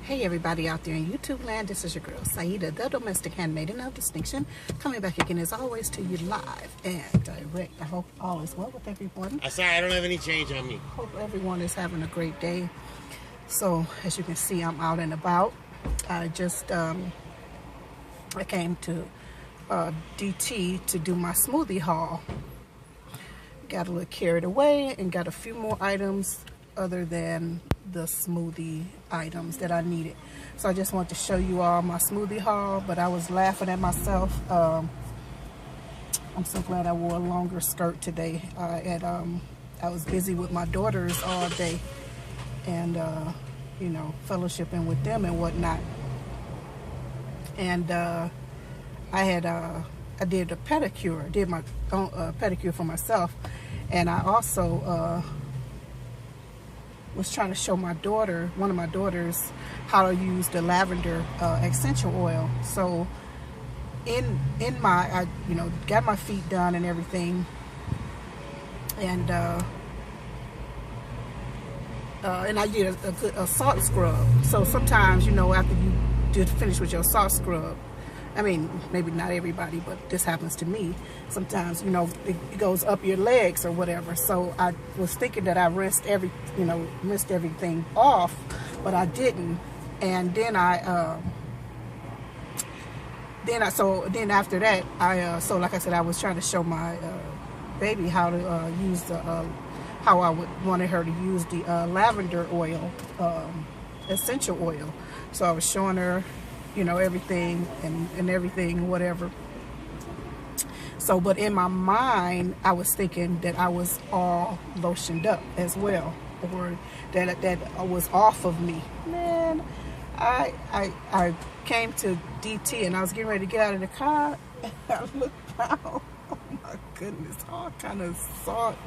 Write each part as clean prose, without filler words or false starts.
Hey everybody out there in YouTube land, this is your girl Saida, the domestic handmaiden of distinction, coming back again as always to you live and direct. I hope all is well with everyone. I'm sorry, I don't have any change on me. Hope everyone is having a great day. So as you can see, I'm out and about. I just I came to DT to do my smoothie haul. Got a little carried away and got a few more items other than the smoothie items that I needed. So I just want to show you all my smoothie haul, but I was laughing at myself. I'm so glad I wore a longer skirt today. I was busy with my daughters all day and you know, fellowshipping with them and whatnot. And I did a pedicure. I did my own pedicure for myself, and I also was trying to show my daughter, one of my daughters, how to use the lavender essential oil. So I you know, got my feet done and everything, and I did a salt scrub. So sometimes, you know, after you did finish with your salt scrub, I mean, maybe not everybody, but this happens to me. Sometimes, you know, it goes up your legs or whatever. So I was thinking that I rinsed everything off, but I didn't. And then then after that, so like I said, I was trying to show my baby how to use how I wanted her to use the lavender oil, essential oil. So I was showing her, you know, everything and everything, whatever. So, but in my mind, I was thinking that I was all lotioned up as well, or that was off of me. Man, I came to DT and I was getting ready to get out of the car, and I looked down. Oh my goodness, all kind of salt.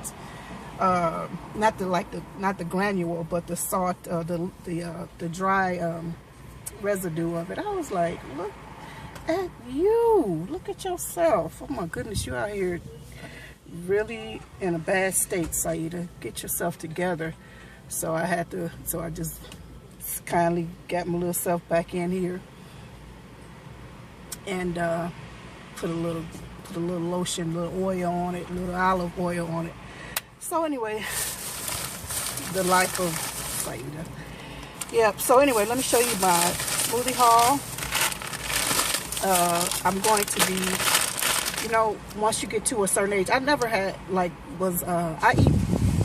Not the granule, but the salt, the dry residue of it. I was like, look at you, look at yourself. Oh my goodness, you out here really in a bad state, Saida. Get yourself together. So I just kindly got my little self back in here and put a little lotion, little oil on it, little olive oil on it. So anyway, the life of Saida. Yep, so anyway, let me show you my smoothie haul. I'm going to be, you know, once you get to a certain age, I never had, like, I eat,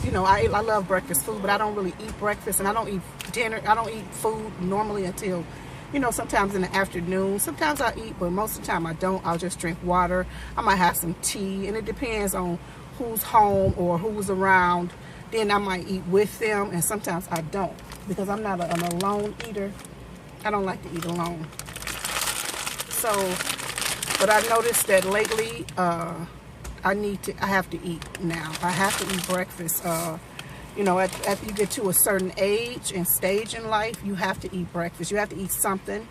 you know, I love breakfast food, but I don't really eat breakfast, and I don't eat dinner, I don't eat food normally until, you know, sometimes in the afternoon. Sometimes I eat, but most of the time I don't. I'll just drink water. I might have some tea, and it depends on who's home or who's around. Then I might eat with them, and sometimes I don't, because I'm not an alone eater. I don't like to eat alone. So, but I noticed that lately, I have to eat now. I have to eat breakfast. You know, after you get to a certain age and stage in life, you have to eat breakfast. You have to eat something,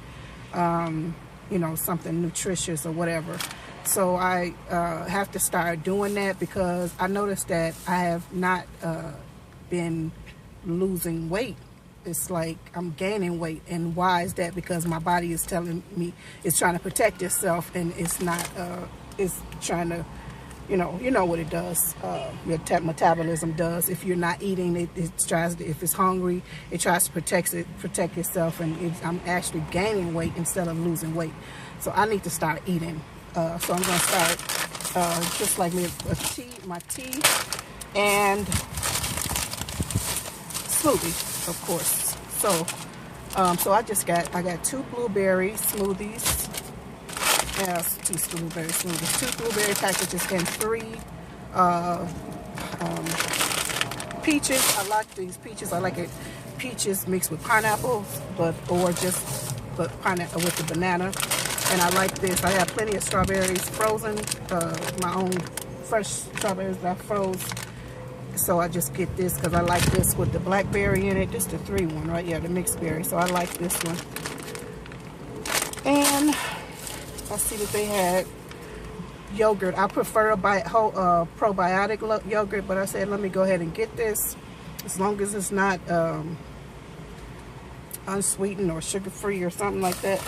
you know, something nutritious or whatever. So I have to start doing that, because I noticed that I have not been losing weight. It's like I'm gaining weight. And why is that? Because my body is telling me it's trying to protect itself, and it's not, it's trying to, you know what it does. Your metabolism does. If you're not eating, it tries to, if it's hungry, it tries to protect itself, and I'm actually gaining weight instead of losing weight. So I need to start eating. So I'm going to start just like me, my tea and smoothie, of course. So so I got 2 blueberry smoothies. Yeah, 2 blueberry smoothies, 2 blueberry packages, and 3 peaches. I like these peaches. I like it peaches mixed with pineapples, but pineapple with the banana. And I like this. I have plenty of strawberries frozen, my own fresh strawberries that I froze. So I just get this because I like this with the blackberry in it. Just the 3 one, right? Yeah, the mixed berry. So I like this one. And I see that they had yogurt. I prefer a probiotic yogurt, but I said let me go ahead and get this, as long as it's not unsweetened or sugar-free or something like that.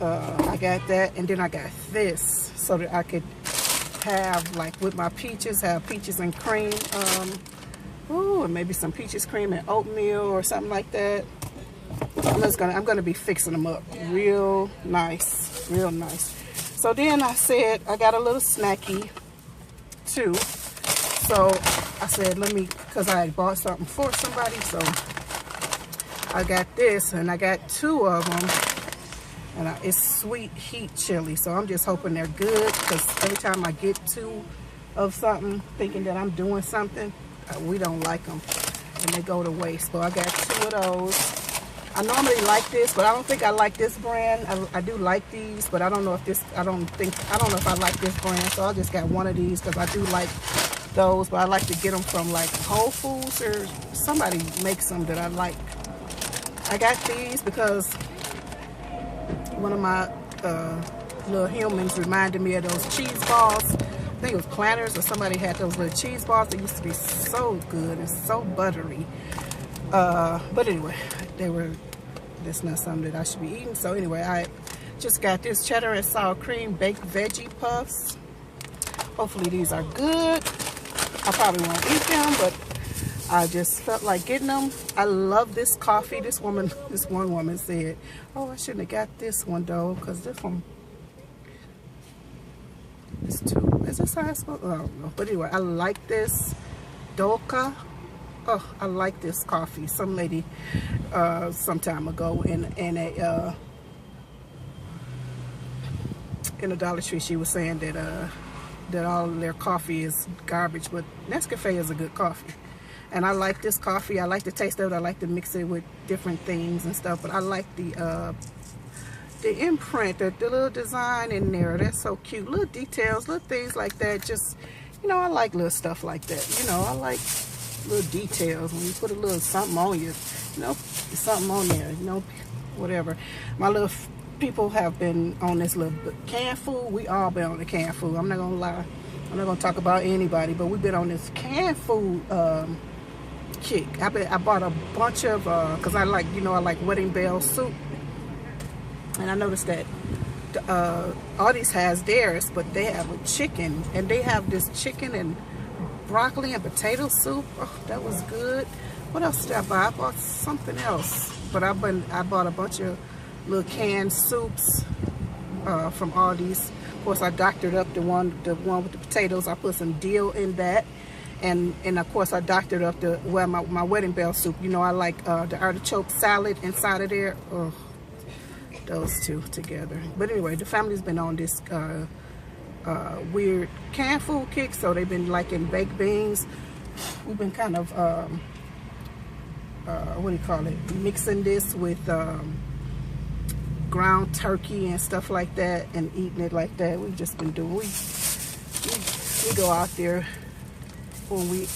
I got that, and then I got this so that I could have, like with my peaches, have peaches and cream. Ooh, and maybe some peaches, cream, and oatmeal or something like that. I'm gonna be fixing them up real nice, real nice. So then I said I got a little snacky too. So I said because I had bought something for somebody, so I got this, and I got 2 of them, and it's sweet heat chili. So I'm just hoping they're good, because every time I get 2 of something, thinking that I'm doing something, we don't like them, and they go to waste. So I got 2 of those. I normally like this, but I don't think I like this brand. I do like these, but I don't know if I don't know if I like this brand. So I just got 1 of these because I do like those, but I like to get them from like Whole Foods, or somebody makes them that I like. I got these because one of my little humans reminded me of those cheese balls. I think it was Planters, or somebody had those little cheese balls. They used to be so good and so buttery. But anyway, that's not something that I should be eating. So anyway, I just got this cheddar and sour cream baked veggie puffs. Hopefully these are good. I probably won't eat them, but I just felt like getting them. I love this coffee. This one woman said, oh, I shouldn't have got this one though, because this one is too, is this how I supposed? I don't know. But anyway, I like this Doka. Oh, I like this coffee. Some lady some time ago in a Dollar Tree, she was saying that all their coffee is garbage, but Nescafe is a good coffee. And I like this coffee. I like the taste of it. I like to mix it with different things and stuff. But I like the imprint, the little design in there. That's so cute. Little details, little things like that. Just, you know, I like little stuff like that. You know, I like little details. When you put a little something on you, you know, something on there, you know, whatever. My little people have been on this little canned food. We all been on the canned food. I'm not gonna lie. I'm not gonna talk about anybody, but we've been on this canned food kick. I bought a bunch of because I like, you know, I like Wedding Bell soup, and I noticed that Aldi's has theirs, but they have a chicken, and they have this chicken and broccoli and potato soup. Oh, that was good. What else did I buy? I bought something else, but I bought a bunch of little canned soups from Aldi's. Of course, I doctored up the one with the potatoes. I put some dill in that, and of course I doctored up my Wedding Bell soup. You know, I like the artichoke salad inside of there. Oh, those two together. But anyway, the family's been on this weird canned food kick, so they've been liking baked beans. We've been kind of what do you call it, mixing this with ground turkey and stuff like that, and eating it like that. We've just been doing, we go out there when we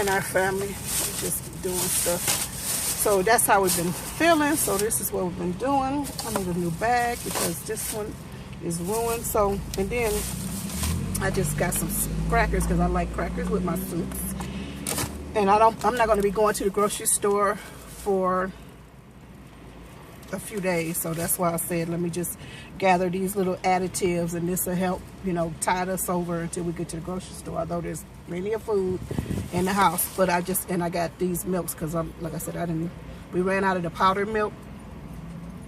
in our family, we just doing stuff. So that's how we've been feeling. So this is what we've been doing. I need a new bag because this one is ruined. So, and then I just got some crackers because I like crackers with my soups. And I'm not going to be going to the grocery store for a few days, so that's why I said let me just gather these little additives, and this will help, you know, tide us over until we get to the grocery store, although there's plenty of food in the house. But I got these milks because like I said, we ran out of the powdered milk,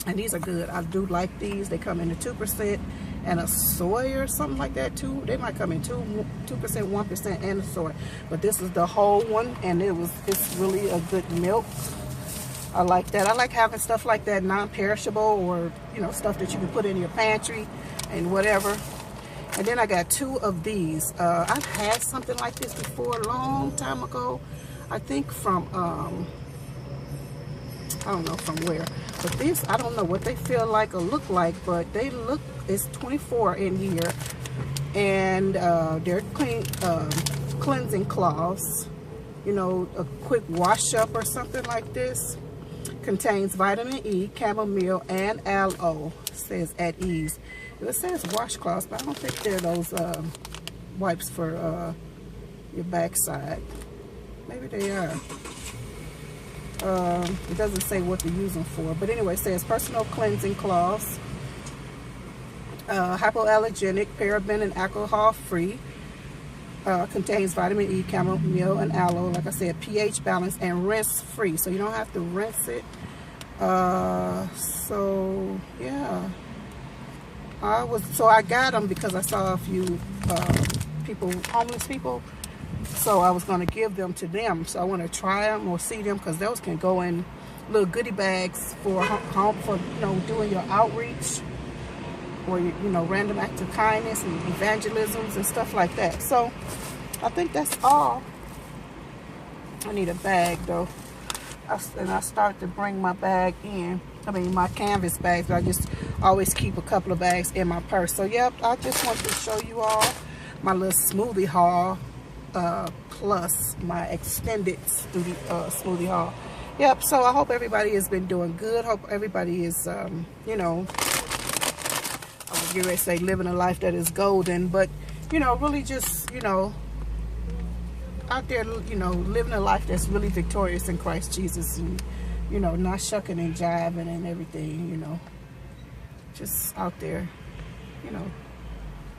and these are good. I do like these. They come in a 2% and a soy or something like that too. They might come in 2%, 1% and a soy, but this is the whole one, and it's really a good milk. I like that. I like having stuff like that, non-perishable, or, you know, stuff that you can put in your pantry and whatever. And then I got 2 of these. I've had something like this before a long time ago. I think from, I don't know from where. But these, I don't know what they feel like or look like, but they look, it's 24 in here. And they're cleansing cloths. You know, a quick wash up or something like this. Contains vitamin E, chamomile, and aloe. It says at ease. It says washcloths, but I don't think they're those wipes for your backside. Maybe they are. It doesn't say what to use them for, but anyway, it says personal cleansing cloths, hypoallergenic, paraben and alcohol free, contains vitamin E, chamomile and aloe, like I said, pH balance, and rinse free, so you don't have to rinse it. So yeah, I got them because I saw a few people, homeless people, so I was going to give them to them. So I want to try them or see them, because those can go in little goodie bags for home, for doing your outreach, or random acts of kindness and evangelisms and stuff like that. So I think that's all. I need a bag though, and I start to bring my bag in. I mean my canvas bags, but I just always keep a couple of bags in my purse. So yep, I just want to show you all my little smoothie haul, plus my extended smoothie haul. Yep, so I hope everybody has been doing good. Hope everybody is I was going to say living a life that is golden, but really just out there living a life that's really victorious in Christ Jesus, and not shucking and jiving and everything, just out there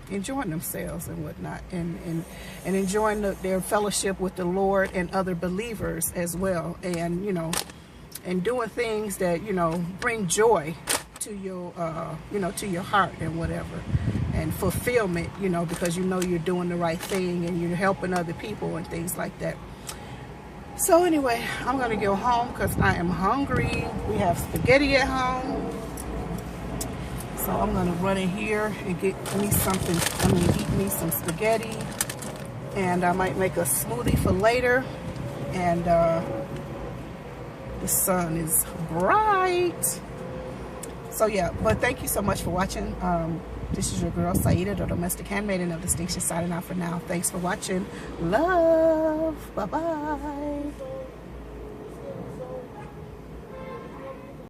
enjoying themselves and whatnot, and enjoying their fellowship with the Lord and other believers as well, and and doing things that bring joy to your to your heart and whatever, and fulfillment, because you're doing the right thing and you're helping other people and things like that. So anyway, I'm gonna go home because I am hungry. We have spaghetti at home, so I'm gonna run in here and get me something. Eat me some spaghetti, and I might make a smoothie for later. And the sun is bright. So yeah, but thank you so much for watching. This is your girl Saida, the domestic handmaiden of distinction, signing out for now. Thanks for watching. Love. Bye bye.